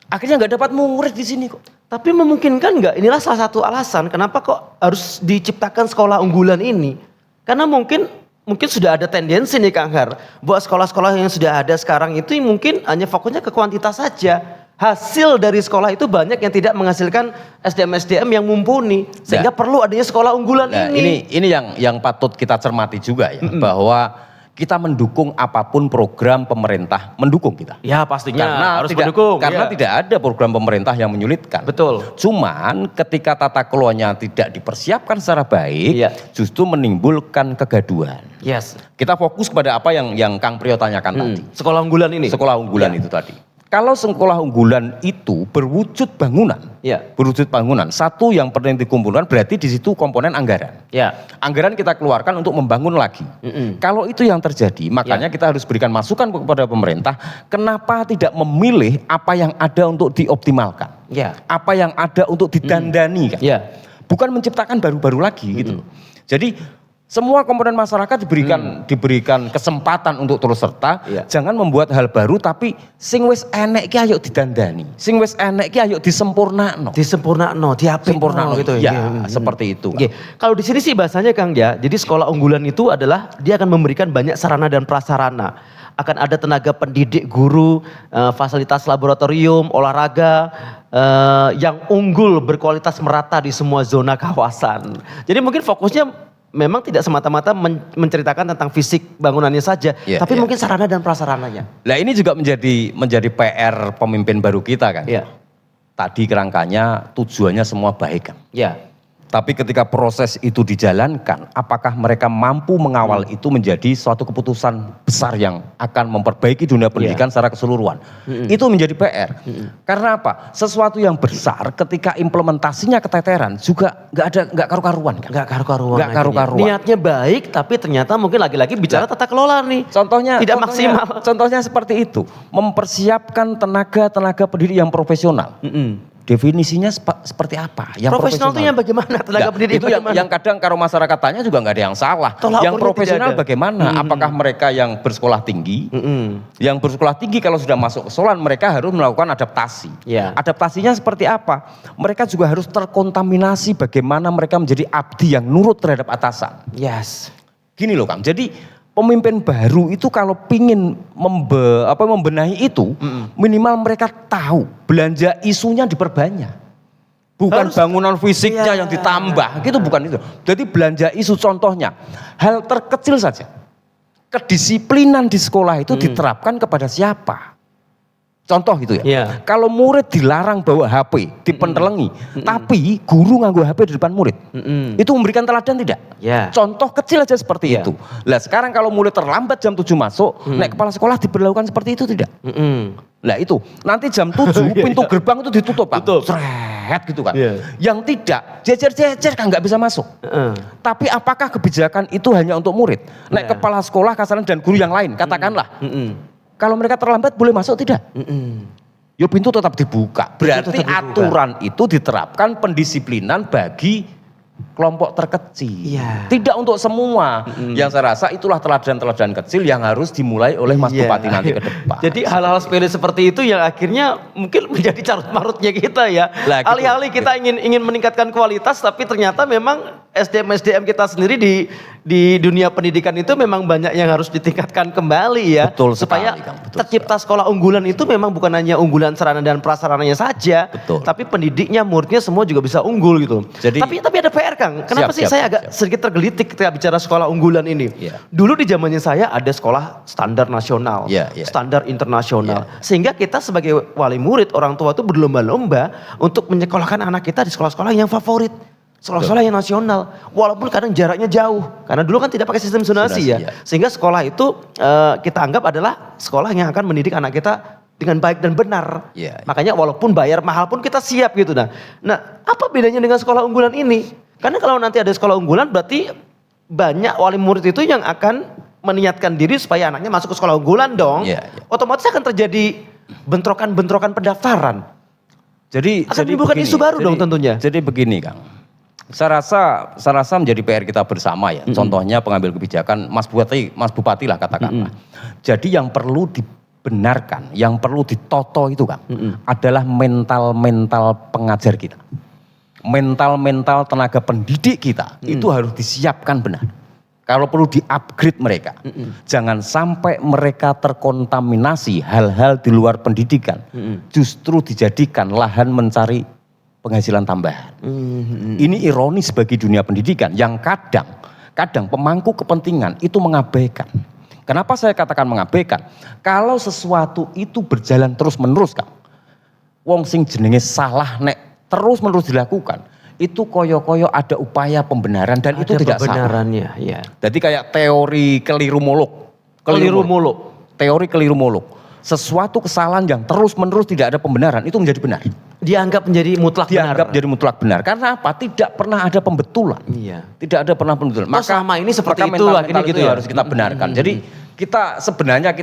Akhirnya nggak dapat murid di sini kok. Tapi memungkinkan nggak? Inilah salah satu alasan kenapa kok harus diciptakan sekolah unggulan ini. Karena mungkin sudah ada tendensi nih Kang Har, buat sekolah-sekolah yang sudah ada sekarang itu mungkin hanya fokusnya ke kuantitas saja. Hasil dari sekolah itu banyak yang tidak menghasilkan SDM-SDM yang mumpuni, sehingga perlu adanya sekolah unggulan Nah, ini. ini yang patut kita cermati juga ya, bahwa kita mendukung apapun program pemerintah, mendukung kita. Ya pastinya harus tidak, mendukung. Karena ya. tidak ada program pemerintah yang menyulitkan. Betul. Cuman ketika tata kelolanya tidak dipersiapkan secara baik, Iya. justru menimbulkan kegaduhan. Yes. Kita fokus kepada apa yang Kang Priyo tanyakan tadi. Sekolah unggulan ini. Sekolah unggulan Ya. itu tadi. Kalau sekolah unggulan itu berwujud bangunan, Ya. berwujud bangunan, satu yang penting dikumpulkan berarti di situ komponen anggaran. Ya. Anggaran kita keluarkan untuk membangun lagi. Kalau itu yang terjadi, makanya kita harus berikan masukan kepada pemerintah, kenapa tidak memilih apa yang ada untuk dioptimalkan, Ya. apa yang ada untuk didandani, kan? Ya. Bukan menciptakan baru-baru lagi gitu. Jadi semua komponen masyarakat diberikan kesempatan untuk terus serta. Iya. Jangan membuat hal baru tapi sing wis enek ki ayo didandani. Sing wis enek ki ayo disempurnakno. Disempurnakno, Sempurnakno gitu ya. Seperti itu. Oke, kalau di sini sih bahasanya Kang ya, jadi sekolah unggulan itu adalah dia akan memberikan banyak sarana dan prasarana. Akan ada tenaga pendidik, guru, fasilitas laboratorium, olahraga yang unggul berkualitas merata di semua zona kawasan. Jadi mungkin fokusnya memang tidak semata-mata menceritakan tentang fisik bangunannya saja, Iya, tapi iya. mungkin sarana dan prasarananya. Nah ini juga menjadi PR pemimpin baru kita kan. Iya. Tadi kerangkanya tujuannya semua baik kan. Ya. Tapi ketika proses itu dijalankan, apakah mereka mampu mengawal itu menjadi suatu keputusan besar yang akan memperbaiki dunia pendidikan secara keseluruhan? Itu menjadi PR. Karena apa? Sesuatu yang besar ketika implementasinya keteteran juga nggak karu-karuan kan? Nggak karu-karuan. Nggak akhirnya. karu-karuan. Niatnya baik, tapi ternyata mungkin lagi-lagi bicara tata kelola nih. Contohnya tidak maksimal. Contohnya seperti itu, mempersiapkan tenaga pendidik yang profesional. Definisinya seperti apa? Yang Profesional itu yang bagaimana? Tenaga Nah, pendidik itu bagaimana? yang kadang kalau masyarakat tanya juga nggak ada yang salah. Tolak Yang ukurnya profesional tidak ada. bagaimana? Apakah mereka yang bersekolah tinggi? Yang bersekolah tinggi kalau sudah masuk ke Solan mereka harus melakukan adaptasi. Ya. Adaptasinya seperti apa? Mereka juga harus terkontaminasi bagaimana mereka menjadi abdi yang nurut terhadap atasan. Yes. Gini loh Kang, jadi pemimpin baru itu kalau pingin membenahi itu, minimal mereka tahu belanja isunya diperbanyak. Bukan bangunan fisiknya yang ditambah, gitu bukan itu. Jadi belanja isu contohnya, hal terkecil saja. Kedisiplinan di sekolah itu diterapkan kepada siapa? Contoh gitu ya. Kalau murid dilarang bawa HP, dipentelengi, tapi guru nganggo HP di depan murid. Itu memberikan teladan tidak? Contoh kecil aja seperti itu. Lah sekarang kalau murid terlambat jam 7 masuk, naik kepala sekolah diberlakukan seperti itu tidak? Lah itu, nanti jam 7 pintu gerbang itu ditutup, Pak. Seret gitu kan. Yang tidak, jejer-jejer kan nggak bisa masuk. Tapi apakah kebijakan itu hanya untuk murid? Naik kepala sekolah, kasaran dan guru yang lain, katakanlah. Kalau mereka terlambat boleh masuk tidak? Ya pintu tetap dibuka. Berarti aturan itu diterapkan pendisiplinan bagi kelompok terkecil. Tidak untuk semua. Yang saya rasa itulah teladan-teladan kecil yang harus dimulai oleh Mas Bupati nanti ke depan. Jadi hal-hal sepele seperti itu yang akhirnya mungkin menjadi carut marutnya kita ya. Alih-alih kita ingin meningkatkan kualitas, tapi ternyata memang SDM kita sendiri di dunia pendidikan itu memang banyak yang harus ditingkatkan kembali ya. Betul supaya sekali, Kang. tercipta sekolah unggulan itu memang bukan hanya unggulan sarana dan prasarananya saja, tapi pendidiknya, muridnya semua juga bisa unggul gitu. Jadi, tapi ada PR Kang. Kenapa saya agak sedikit tergelitik ketika bicara sekolah unggulan ini? Dulu di zamannya saya ada sekolah standar nasional, standar internasional. Sehingga kita sebagai wali murid, orang tua itu berlomba-lomba untuk menyekolahkan anak kita di sekolah-sekolah yang favorit. Sekolah-sekolah yang nasional, walaupun kadang jaraknya jauh, karena dulu kan tidak pakai sistem zonasi ya. Sehingga sekolah itu kita anggap adalah sekolah yang akan mendidik anak kita dengan baik dan benar. Makanya walaupun bayar mahal pun kita siap gitu. Nah, apa bedanya dengan sekolah unggulan ini? Karena kalau nanti ada sekolah unggulan berarti banyak wali murid itu yang akan meniatkan diri supaya anaknya masuk ke sekolah unggulan dong. Otomatis akan terjadi bentrokan-bentrokan pendaftaran. Jadi menimbulkan isu baru dong tentunya. Jadi begini Kang. Saya rasa menjadi PR kita bersama ya. Contohnya pengambil kebijakan Mas Bupati lah katakanlah. Jadi yang perlu dibenarkan, yang perlu ditoto itu Kang, adalah mental pengajar kita. Mental tenaga pendidik kita itu harus disiapkan benar. Kalau perlu di-upgrade mereka. Jangan sampai mereka terkontaminasi hal-hal di luar pendidikan. Justru dijadikan lahan mencari penghasilan tambahan. Ini ironis bagi dunia pendidikan yang kadang pemangku kepentingan itu mengabaikan. Kenapa saya katakan mengabaikan? Kalau sesuatu itu berjalan terus-menerus Kang. Wong sing jenenge salah nek terus-menerus dilakukan, itu koyo-koyo ada upaya pembenaran dan itu tidak salah. Jadi kayak teori keliru muluk. Teori keliru muluk. Sesuatu kesalahan yang terus-menerus tidak ada pembenaran itu menjadi benar. Dianggap menjadi mutlak benar. Dianggap menjadi mutlak benar. Karena apa? Tidak pernah ada pembetulan. Tidak ada pernah pembetulan. Maka selama ini seperti itu akhirnya gitu ya. Harus kita benarkan. Jadi kita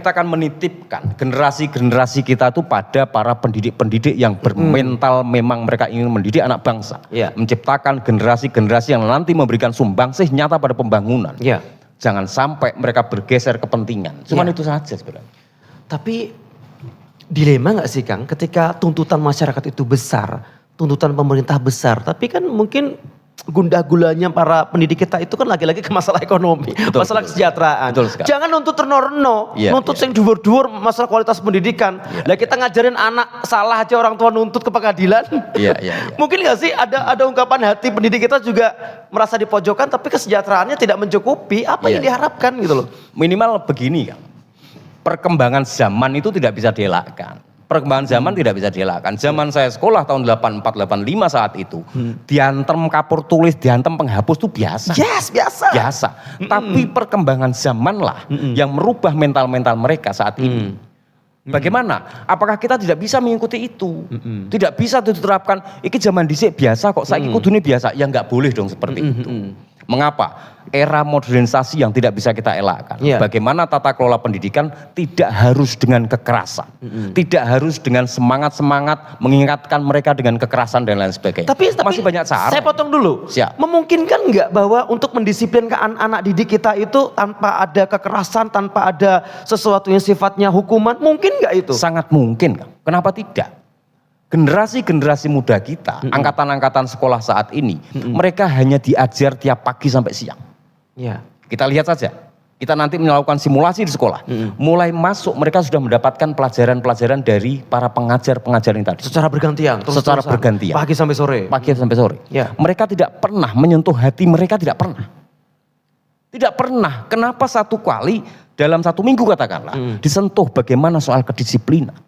akan menitipkan generasi kita itu pada para pendidik-pendidik yang bermental memang mereka ingin mendidik anak bangsa. Menciptakan generasi-generasi yang nanti memberikan sumbangsih nyata pada pembangunan. Jangan sampai mereka bergeser kepentingan. Cuman itu saja sebenarnya. Tapi dilema gak sih Kang ketika tuntutan masyarakat itu besar, tuntutan pemerintah besar, tapi kan mungkin gundah gulanya para pendidik kita itu kan lagi-lagi ke masalah ekonomi, masalah kesejahteraan. Jangan nuntut reno-reno, nuntut sing dhuwur-dhuwur masalah kualitas pendidikan. Lah kita ngajarin anak salah aja orang tua nuntut ke pengadilan. Mungkin gak sih ada ungkapan hati pendidik kita juga merasa dipojokkan tapi kesejahteraannya tidak mencukupi, apa yang diharapkan gitu loh. Minimal begini Kang. Perkembangan zaman itu tidak bisa dielakkan. Perkembangan zaman tidak bisa dielakkan. Zaman saya sekolah tahun 84-85 saat itu, diantem kapur tulis, diantem penghapus itu biasa. Biasa. Tapi perkembangan zaman lah yang merubah mental-mental mereka saat ini. Bagaimana? Apakah kita tidak bisa mengikuti itu? Tidak bisa diterapkan. Iki zaman dhisik biasa kok, saiki kudune biasa. Ya nggak boleh dong seperti itu. Mengapa? Era modernisasi yang tidak bisa kita elakkan. Bagaimana tata kelola pendidikan tidak harus dengan kekerasan. Tidak harus dengan semangat-semangat mengingatkan mereka dengan kekerasan dan lain sebagainya. Tapi masih banyak cara. Saya potong dulu. Memungkinkan nggak bahwa untuk mendisiplinkan anak didik kita itu tanpa ada kekerasan, tanpa ada sesuatu yang sifatnya hukuman, mungkin nggak itu? Sangat mungkin. Kenapa tidak? Generasi-generasi muda kita, angkatan-angkatan sekolah saat ini, mereka hanya diajar tiap pagi sampai siang. Kita lihat saja. Kita nanti melakukan simulasi di sekolah. Mulai masuk mereka sudah mendapatkan pelajaran-pelajaran dari para pengajar-pengajar yang tadi. Secara bergantian. Secara bergantian. Pagi sampai sore. Pagi sampai sore. Ya. Mereka tidak pernah menyentuh hati mereka, tidak pernah. Tidak pernah. Kenapa satu kali dalam 1 minggu katakanlah disentuh bagaimana soal kedisiplinan,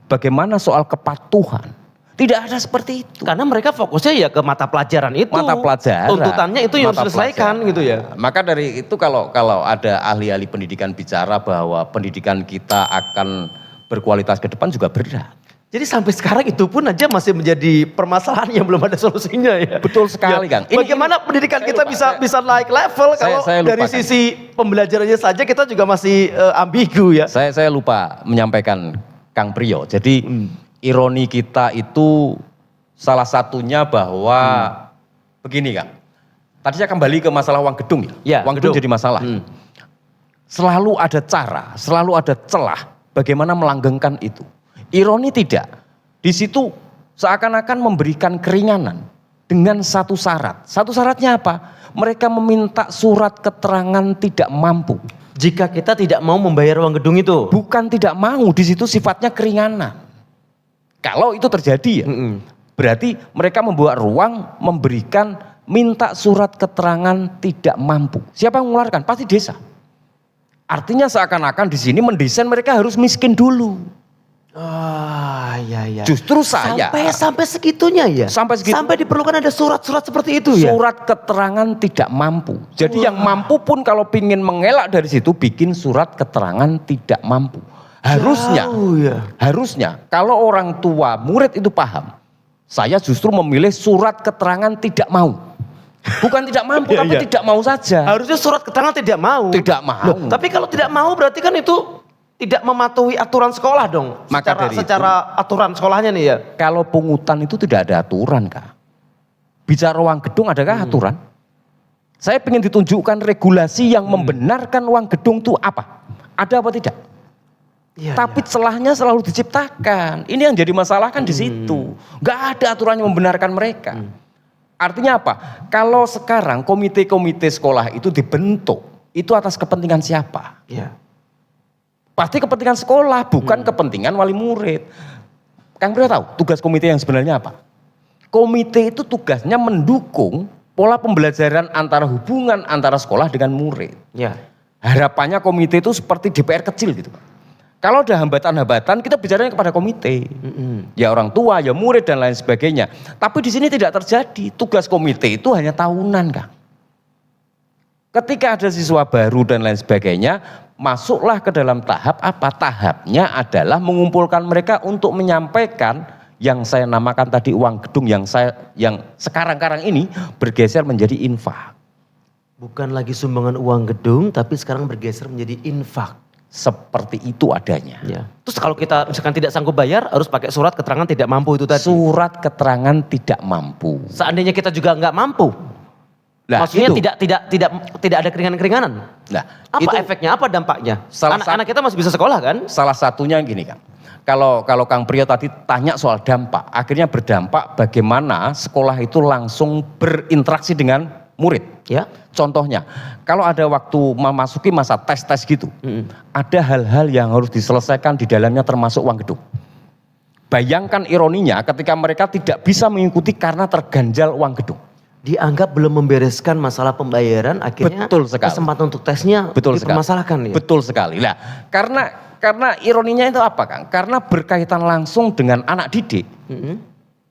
bagaimana soal kepatuhan. Tidak ada seperti itu. Karena mereka fokusnya ya ke mata pelajaran itu. Mata pelajaran. Tuntutannya itu yang Mata harus diselesaikan pelajaran. gitu ya. Maka dari itu kalau ada ahli-ahli pendidikan bicara bahwa pendidikan kita akan berkualitas ke depan juga berat. Jadi sampai sekarang itu pun aja masih menjadi permasalahan yang belum ada solusinya ya. Betul sekali, Kang. Bagaimana pendidikan kita bisa naik level kalau saya lupa, dari Kang. sisi pembelajarannya saja kita juga masih ambigu ya. Saya lupa menyampaikan Kang Priyo. Jadi ironi kita itu salah satunya bahwa begini Kang. Tadi saya kembali ke masalah uang gedung ya. Ya, Uang gedung gedung. jadi masalah. Selalu ada cara, selalu ada celah bagaimana melanggengkan itu. Ironi tidak. Di situ seakan-akan memberikan keringanan dengan satu syarat. Satu syaratnya apa? Mereka meminta surat keterangan tidak mampu. Jika kita tidak mau membayar uang gedung itu. Bukan tidak mau, di situ sifatnya keringanan. Kalau itu terjadi ya, berarti mereka membuat ruang memberikan minta surat keterangan tidak mampu. Siapa yang mengeluarkan? Pasti desa. Artinya seakan-akan di sini mendesain mereka harus miskin dulu. Iya. Justru saya Sampai segitunya ya. Sampai segitu. Sampai diperlukan ada surat-surat seperti itu ya. surat keterangan tidak mampu. Jadi yang mampu pun kalau pingin mengelak dari situ bikin surat keterangan tidak mampu. Harusnya kalau orang tua murid itu paham, saya justru memilih surat keterangan tidak mau. Bukan tidak mampu, tapi tidak mau saja. Harusnya surat keterangan tidak mau. Tidak mau. Loh, tapi kalau tidak mau berarti kan itu tidak mematuhi aturan sekolah dong. Maka dari secara aturan sekolahnya nih ya. Kalau pungutan itu tidak ada aturan Kak. Bicara uang gedung adakah aturan? Saya ingin ditunjukkan regulasi yang membenarkan uang gedung itu apa? Ada apa tidak? Tapi celahnya selalu diciptakan. Ini yang jadi masalah kan di situ. Gak ada aturan yang membenarkan mereka. Artinya apa? Kalau sekarang komite-komite sekolah itu dibentuk, itu atas kepentingan siapa? Iya. Pasti kepentingan sekolah, bukan kepentingan wali murid. Kang Priyo tahu tugas komite yang sebenarnya apa? Komite itu tugasnya mendukung pola pembelajaran antara hubungan antara sekolah dengan murid. Ya. Harapannya komite itu seperti DPR kecil gitu. Kalau ada hambatan-hambatan kita bicaranya kepada komite. Ya orang tua, ya murid dan lain sebagainya. Tapi di sini tidak terjadi. Tugas komite itu hanya tahunan Kang. Ketika ada siswa baru dan lain sebagainya, masuklah ke dalam tahap apa? Tahapnya adalah mengumpulkan mereka untuk menyampaikan yang saya namakan tadi uang gedung yang sekarang-karang ini bergeser menjadi infak. Bukan lagi sumbangan uang gedung, tapi sekarang bergeser menjadi infak. Seperti itu adanya. Ya. Terus kalau kita misalkan tidak sanggup bayar, harus pakai surat keterangan tidak mampu itu tadi. Surat keterangan tidak mampu. Seandainya kita juga nggak mampu, Nah, maksudnya itu. tidak ada keringanan-keringanan. Nah, Apa itu efeknya? Apa dampaknya? Salah Anak-anak kita masih bisa sekolah kan? salah satunya gini Kang. Kalau Kang Priyo tadi tanya soal dampak, akhirnya berdampak bagaimana sekolah itu langsung berinteraksi dengan murid. Ya. Contohnya, kalau ada waktu memasuki masa tes-tes gitu, ada hal-hal yang harus diselesaikan di dalamnya termasuk uang gedung. Bayangkan ironinya ketika mereka tidak bisa mengikuti karena terganjal uang gedung. Dianggap belum membereskan masalah pembayaran, akhirnya Betul sekali. kesempatan untuk tesnya dipermasalahkan ya. Betul sekali. Nah, karena ironinya itu apa Kang? Karena berkaitan langsung dengan anak didik.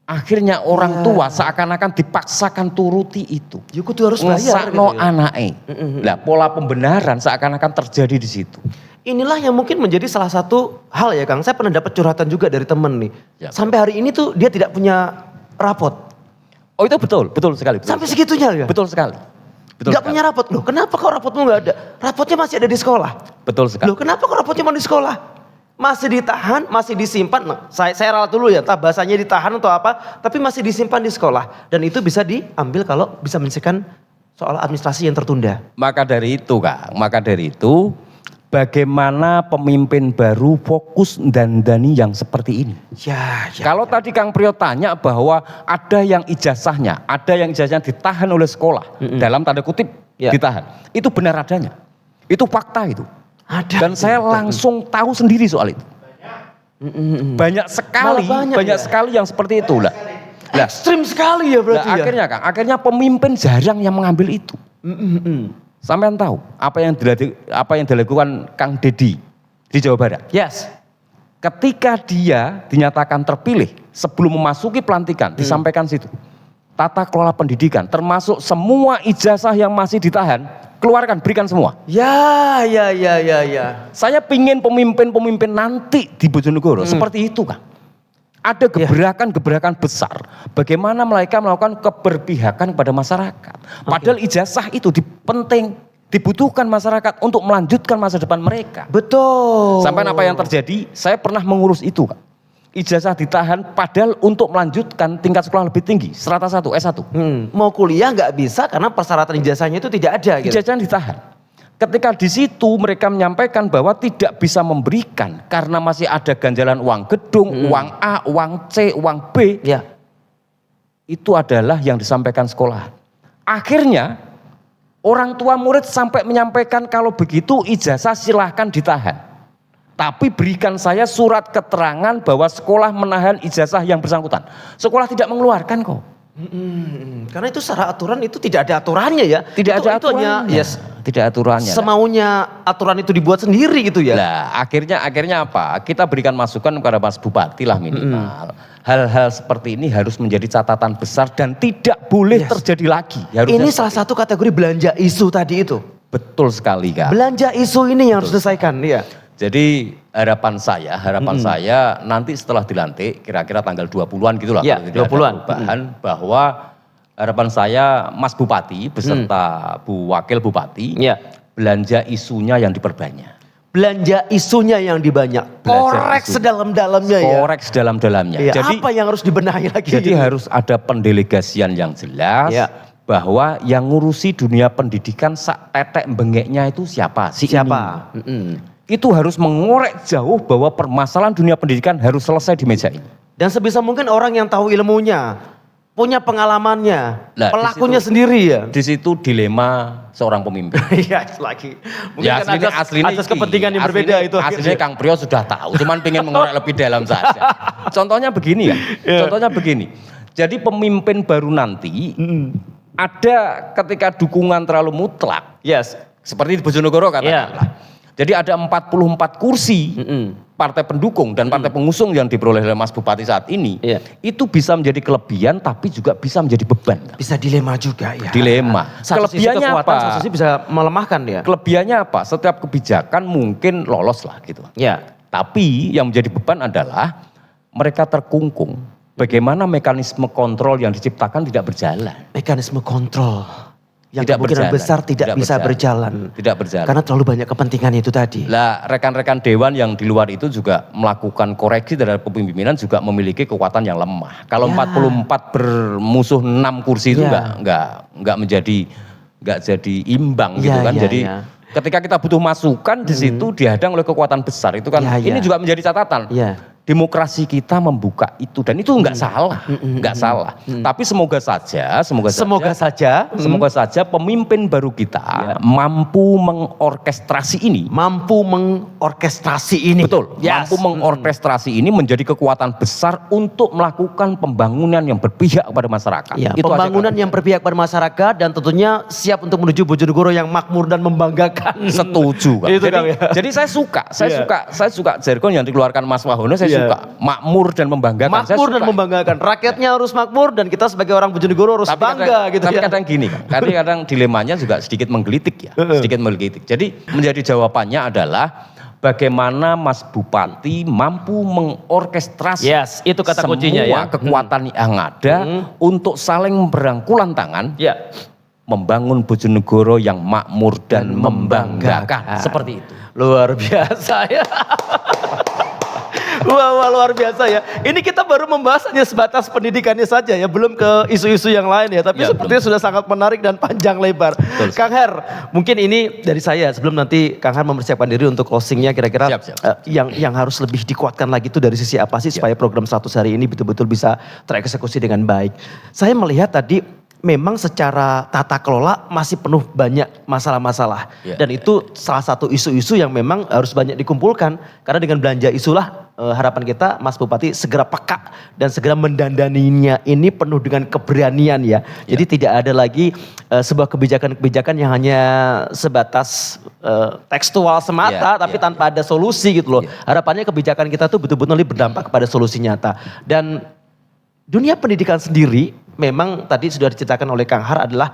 Akhirnya orang tua seakan-akan dipaksakan turuti itu. Ya kudu harus bayar Ngesakno gitu ya. anake. Nah, pola pembenaran seakan-akan terjadi di situ. Inilah yang mungkin menjadi salah satu hal ya Kang. Saya pernah dapat curhatan juga dari temen nih. Ya. Sampai hari ini tuh dia tidak punya rapot. Oh itu betul sekali. Sampai segitunya ya? Betul sekali. Gak punya rapot loh. Kenapa kok rapotmu gak ada? Rapotnya masih ada di sekolah. Betul sekali. Loh kenapa kok rapotnya mau di sekolah? Masih ditahan, masih disimpan. Nah, saya ralat dulu ya, entah bahasanya ditahan atau apa. Tapi masih disimpan di sekolah. Dan itu bisa diambil kalau bisa menyelesaikan soal administrasi yang tertunda. Maka dari itu, bagaimana pemimpin baru fokus dandani yang seperti ini. Kalau tadi Kang Priyo tanya bahwa ada yang ijazahnya ditahan oleh sekolah, dalam tanda kutip ditahan. Itu benar adanya. Itu fakta itu. Ada. Dan saya langsung tahu sendiri soal itu. Banyak sekali, Malah banyak ya? sekali yang seperti itu lah. Ekstrim sekali ya berarti ya. Akhirnya Kang, akhirnya pemimpin jarang yang mengambil itu. Sampean tahu apa yang dilakukan Kang Deddy di Jawa Barat? Yes. Ketika dia dinyatakan terpilih, sebelum memasuki pelantikan disampaikan situ. Tata kelola pendidikan termasuk semua ijazah yang masih ditahan, keluarkan, berikan semua. Ya. Saya pingin pemimpin-pemimpin nanti di Bojonegoro seperti itu Kang. Ada gebrakan-gebrakan besar. Bagaimana mereka melakukan keberpihakan kepada masyarakat. Padahal ijazah itu penting, dibutuhkan masyarakat untuk melanjutkan masa depan mereka. Betul. Sampai apa yang terjadi, saya pernah mengurus itu Kang. Ijazah ditahan padahal untuk melanjutkan tingkat sekolah lebih tinggi, strata 1, S1. Mau kuliah nggak bisa karena persyaratan ijazahnya itu tidak ada gitu. Ijazah ditahan. Ketika di situ mereka menyampaikan bahwa tidak bisa memberikan karena masih ada ganjalan uang gedung, uang A, uang C, uang B. Ya. Itu adalah yang disampaikan sekolah. Akhirnya orang tua murid sampai menyampaikan kalau begitu ijazah silahkan ditahan. Tapi berikan saya surat keterangan bahwa sekolah menahan ijazah yang bersangkutan. Sekolah tidak mengeluarkan kok. Karena itu secara aturan itu tidak ada aturannya ya. Tidak ada Itu hanya aturannya. Tidak aturannya. semaunya aturan itu dibuat sendiri gitu ya. Nah, akhirnya apa? Kita berikan masukan kepada Mas Bupati lah minimal. Hal-hal seperti ini harus menjadi catatan besar dan tidak boleh terjadi lagi. Harusnya Ini salah satu kategori belanja isu tadi itu. betul sekali Kak. Belanja isu ini yang harus diselesaikan ya. Jadi harapan saya nanti setelah dilantik kira-kira tanggal 20-an gitulah Ya, kalau tidak ada 20-an. perubahan bahwa harapan saya Mas Bupati beserta Bu Wakil Bupati belanja isunya yang diperbanyak. Belanja isunya yang dibanyak. Korek sedalam-dalamnya ya. Korek sedalam-dalamnya. Ya, Jadi apa yang harus dibenahi lagi? Jadi harus ada pendelegasian yang jelas bahwa yang ngurusi dunia pendidikan sak tetek bengeknya itu siapa sih? Siapa? Itu harus mengorek jauh bahwa permasalahan dunia pendidikan harus selesai di meja ini. Dan sebisa mungkin orang yang tahu ilmunya, punya pengalamannya, Nah, pelakunya sendiri ya. Di situ dilema seorang pemimpin. Iya lagi. Mungkin Ya kan aslinya atas kepentingan yang berbeda itu. Aslinya Kang Priyo sudah tahu, cuman pengen mengorek lebih dalam saja. Contohnya begini ya. Contohnya begini. Jadi pemimpin baru nanti ada ketika dukungan terlalu mutlak. Yes. Seperti di Bojonegoro katakanlah. Jadi ada 44 kursi partai pendukung dan partai pengusung yang diperoleh oleh Mas Bupati saat ini. Itu bisa menjadi kelebihan tapi juga bisa menjadi beban. Bisa dilema juga ya. Dilema. Kelebihannya apa? Satu sisi bisa melemahkan ya. Kelebihannya apa? Setiap kebijakan mungkin lolos lah gitu. Ya. Tapi yang menjadi beban adalah mereka terkungkung. Bagaimana mekanisme kontrol yang diciptakan tidak berjalan. Mekanisme kontrol yang Tidak kemungkinan berjalan. besar tidak bisa berjalan. Tidak berjalan. Karena terlalu banyak kepentingan itu tadi. Lah rekan-rekan dewan yang di luar itu juga melakukan koreksi terhadap kepemimpinan juga memiliki kekuatan yang lemah. Kalau 44 bermusuh 6 kursi itu enggak jadi imbang gitu kan. Jadi ketika kita butuh masukan di situ dihadang oleh kekuatan besar itu kan ini juga menjadi catatan. Demokrasi kita membuka itu dan itu enggak salah, enggak salah. Tapi semoga saja pemimpin baru kita mampu mengorkestrasi ini. Betul. Mampu mengorkestrasi ini menjadi kekuatan besar untuk melakukan pembangunan yang berpihak kepada masyarakat. Ya, pembangunan yang berpihak pada masyarakat dan tentunya siap untuk menuju Bojonegoro yang makmur dan membanggakan. Setuju Kak. Jadi saya suka jargon yang dikeluarkan Mas Wahono, saya suka makmur dan membanggakan. Makmur dan membanggakan. Rakyatnya harus makmur dan kita sebagai orang Bojonegoro harus bangga gitu tapi ya. kadang gini kan, kadang dilemanya juga sedikit menggelitik ya. Sedikit menggelitik. Jadi menjadi jawabannya adalah bagaimana Mas Bupati mampu mengorkestrasi itu kata kuncinya semua kekuatan yang ada untuk saling berangkulan tangan membangun Bojonegoro yang makmur dan membanggakan. Seperti itu. Luar biasa ya. Wah, luar biasa ya. Ini kita baru membahas hanya sebatas pendidikannya saja ya, belum ke isu-isu yang lain ya. Tapi sepertinya sudah sangat menarik dan panjang lebar. Kang Her, mungkin ini dari saya sebelum nanti Kang Her mempersiapkan diri untuk closingnya kira-kira yang harus lebih dikuatkan lagi itu dari sisi apa sih supaya program 100 hari ini betul-betul bisa tereksekusi dengan baik. Saya melihat tadi memang secara tata kelola masih penuh banyak masalah-masalah. Ya. Dan itu salah satu isu-isu yang memang harus banyak dikumpulkan. Karena dengan belanja isulah harapan kita Mas Bupati segera peka dan segera mendandaninya ini penuh dengan keberanian ya. Jadi tidak ada lagi sebuah kebijakan-kebijakan yang hanya sebatas tekstual semata tapi tanpa ada solusi gitu loh. Harapannya kebijakan kita tuh betul-betul berdampak kepada solusi nyata. Dan dunia pendidikan sendiri memang tadi sudah diceritakan oleh Kang Har adalah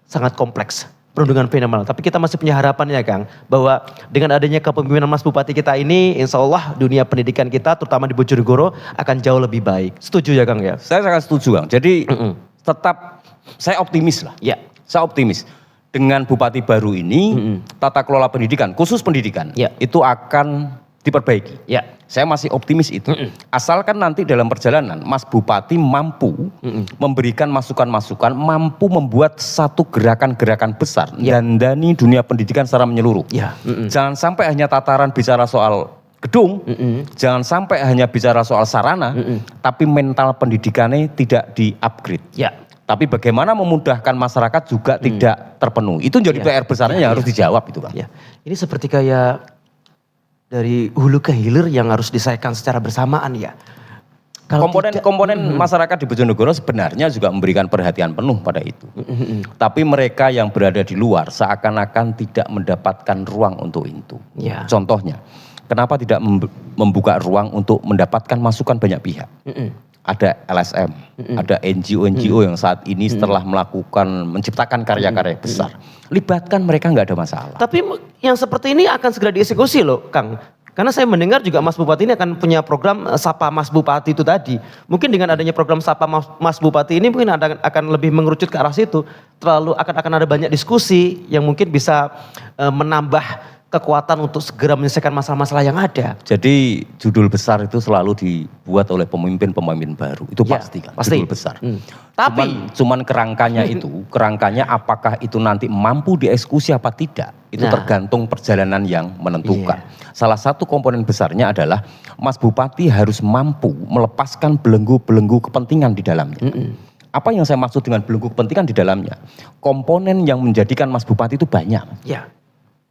sangat kompleks, penuh dengan fenomenal. Tapi kita masih punya harapan ya Kang, bahwa dengan adanya kepemimpinan Mas Bupati kita ini, insya Allah dunia pendidikan kita terutama di Bojonegoro akan jauh lebih baik. Setuju ya Kang ya? Saya sangat setuju Kang. Jadi tetap saya optimis lah. Ya. Saya optimis. Dengan Bupati baru ini, tata kelola pendidikan, khusus pendidikan, itu akan diperbaiki. Ya. Saya masih optimis itu. Asalkan nanti dalam perjalanan Mas Bupati mampu memberikan masukan-masukan, mampu membuat satu gerakan-gerakan besar dandani dunia pendidikan secara menyeluruh. Jangan sampai hanya tataran bicara soal gedung, jangan sampai hanya bicara soal sarana, tapi mental pendidikannya tidak di-upgrade. Tapi bagaimana memudahkan masyarakat juga tidak terpenuhi. Itu jadi PR besarnya yang harus dijawab itu Bang. Ini seperti kayak dari hulu ke hilir yang harus diselesaikan secara bersamaan ya. Komponen masyarakat di Bojonegoro sebenarnya juga memberikan perhatian penuh pada itu. Tapi mereka yang berada di luar seakan-akan tidak mendapatkan ruang untuk itu. Contohnya, kenapa tidak membuka ruang untuk mendapatkan masukan banyak pihak? Ada LSM, ada NGO-NGO yang saat ini setelah menciptakan karya-karya besar. Libatkan mereka nggak ada masalah. Tapi yang seperti ini akan segera dieksekusi loh Kang. Karena saya mendengar juga Mas Bupati ini akan punya program Sapa Mas Bupati itu tadi. Mungkin dengan adanya program Sapa Mas Bupati ini mungkin akan lebih mengerucut ke arah situ. Akan ada banyak diskusi yang mungkin bisa menambah kekuatan untuk segera menyelesaikan masalah-masalah yang ada. Jadi judul besar itu selalu dibuat oleh pemimpin-pemimpin baru. Itu pasti kan, judul besar. Tapi cuman kerangkanya itu, apakah itu nanti mampu dieksekusi apa tidak, itu tergantung perjalanan yang menentukan. Salah satu komponen besarnya adalah Mas Bupati harus mampu melepaskan belenggu-belenggu kepentingan di dalamnya. Apa yang saya maksud dengan belenggu kepentingan di dalamnya? Komponen yang menjadikan Mas Bupati itu banyak.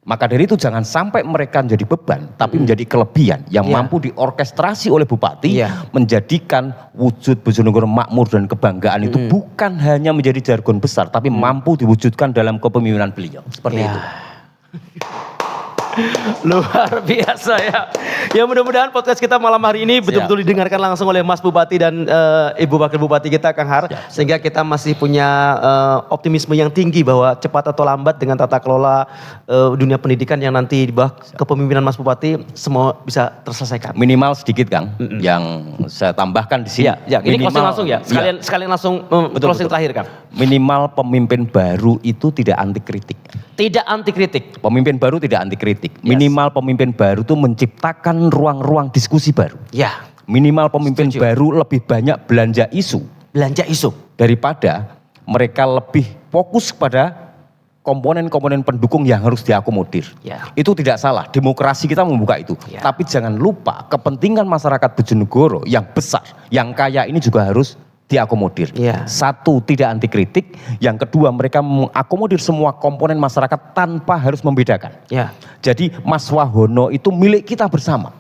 Maka dari itu jangan sampai mereka menjadi beban, tapi menjadi kelebihan yang mampu diorkestrasi oleh Bupati, menjadikan wujud Bojonegoro makmur dan kebanggaan itu bukan hanya menjadi jargon besar, tapi mampu diwujudkan dalam kepemimpinan beliau. Seperti itu. Luar biasa ya. Ya mudah-mudahan podcast kita malam hari ini betul-betul didengarkan langsung oleh Mas Bupati dan Ibu Wakil Bupati kita Kang Har. Sehingga kita masih punya optimisme yang tinggi bahwa cepat atau lambat dengan tata kelola dunia pendidikan yang nanti di bawah kepemimpinan Mas Bupati semua bisa terselesaikan. Minimal sedikit Kang, yang saya tambahkan di sini. Ini closing langsung ya. Sekalian langsung closing terakhir Kang. Minimal pemimpin baru itu tidak anti kritik. Tidak anti kritik. Pemimpin baru tidak anti kritik. Minimal pemimpin baru itu menciptakan ruang-ruang diskusi baru. Minimal pemimpin baru lebih banyak belanja isu. Daripada mereka lebih fokus pada komponen-komponen pendukung yang harus diakomodir. Itu tidak salah, demokrasi kita membuka itu. Tapi jangan lupa kepentingan masyarakat Bojonegoro yang besar, yang kaya ini juga harus diakomodir. Satu, tidak anti kritik. Yang kedua, mereka mengakomodir semua komponen masyarakat tanpa harus membedakan. Jadi Mas Wahono itu milik kita bersama.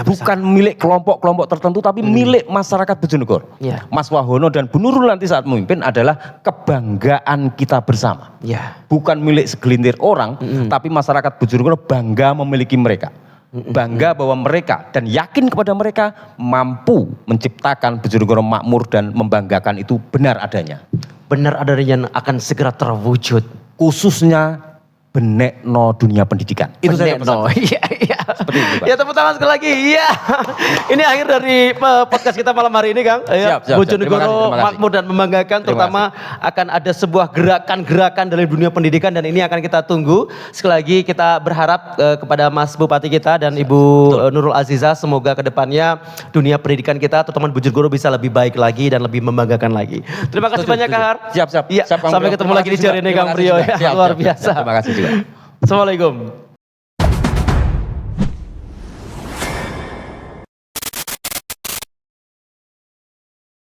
Bukan milik kelompok-kelompok tertentu, tapi milik masyarakat Bojonegoro. Mas Wahono dan Bu Nurul nanti saat memimpin adalah kebanggaan kita bersama. Bukan milik segelintir orang, tapi masyarakat Bojonegoro bangga memiliki mereka. Bangga bahwa mereka dan yakin kepada mereka mampu menciptakan Bojonegoro makmur dan membanggakan itu benar adanya. Benar adanya akan segera terwujud. Khususnya benekno dunia pendidikan. Itu saya pesan. Seperti itu, Pak. Ya tepuk tangan sekali lagi. Iya. Ini akhir dari podcast kita malam hari ini Kang. Bojonegoro makmur dan membanggakan, terutama akan ada sebuah gerakan-gerakan dari dunia pendidikan dan ini akan kita tunggu. Sekali lagi kita berharap kepada Mas Bupati kita dan Ibu Nurul Aziza, semoga kedepannya dunia pendidikan kita terutama Bojonegoro bisa lebih baik lagi dan lebih membanggakan lagi. Terima kasih banyak Kang Har. Siap. Sampai ketemu lagi di Jarene Kang Priyo ya. Luar biasa. Terima kasih juga. Assalamualaikum.